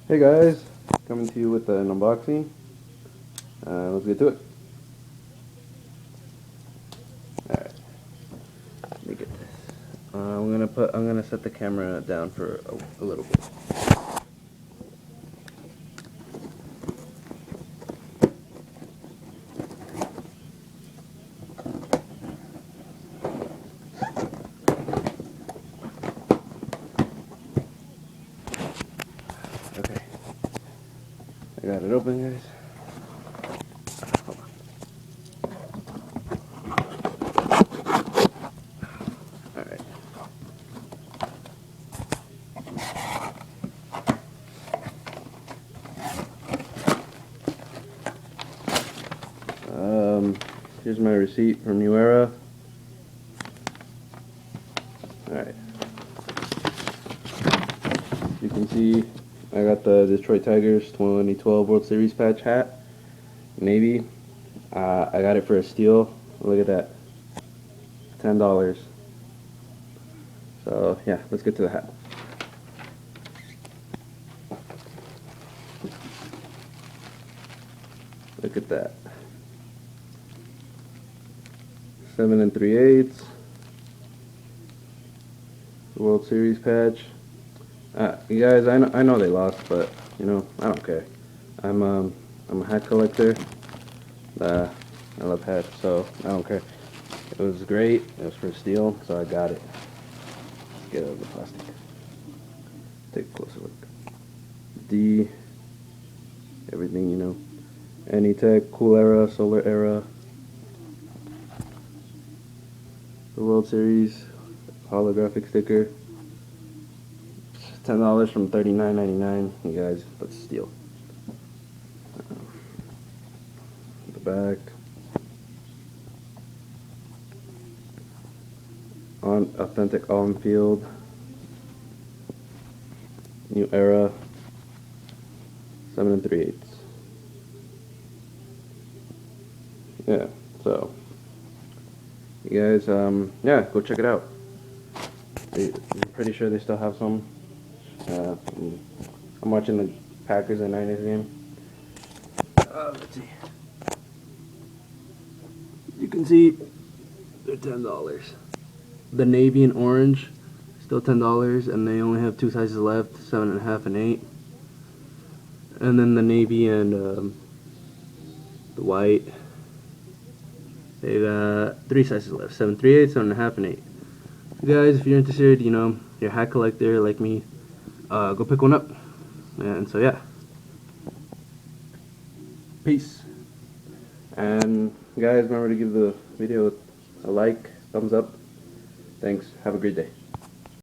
Hey guys, coming to you with an unboxing. Let's get to it. Alright, let me get this. I'm gonna set the camera down for a little bit. Okay, I got it open, guys. Hold on. Alright. Here's my receipt from New Era. Alright. You can see I got the Detroit Tigers 2012 World Series patch hat, navy. I got it for a steal. Look at that, $10. So yeah, let's get to the hat. Look at that. 7 3/8. World Series patch. You guys, I know they lost, but you know I don't care. I'm a hat collector. I love hats, so I don't care. It was great. It was for a steal, so I got it. Let's get out of the plastic. Take a closer look. D. Everything, you know. Anytech, Cool Era, Solar Era. The World Series holographic sticker. $10 from $39.99. You guys, let's steal. The back. On authentic on-field. New Era. 7 3/8. Yeah, so you guys, yeah, go check it out. I'm pretty sure they still have some. I'm watching the Packers and Niners game. Let's see. You can see they're $10. The navy and orange, still $10, and they only have two sizes left, 7.5 and 8. And then the navy and the white, they got three sizes left, 7 3/8, 7.5, and 8. You guys, if you're interested, you know, you're a hat collector like me, go pick one up. And so yeah, peace. And guys, remember to give the video a like, thumbs up. Thanks. Have a great day.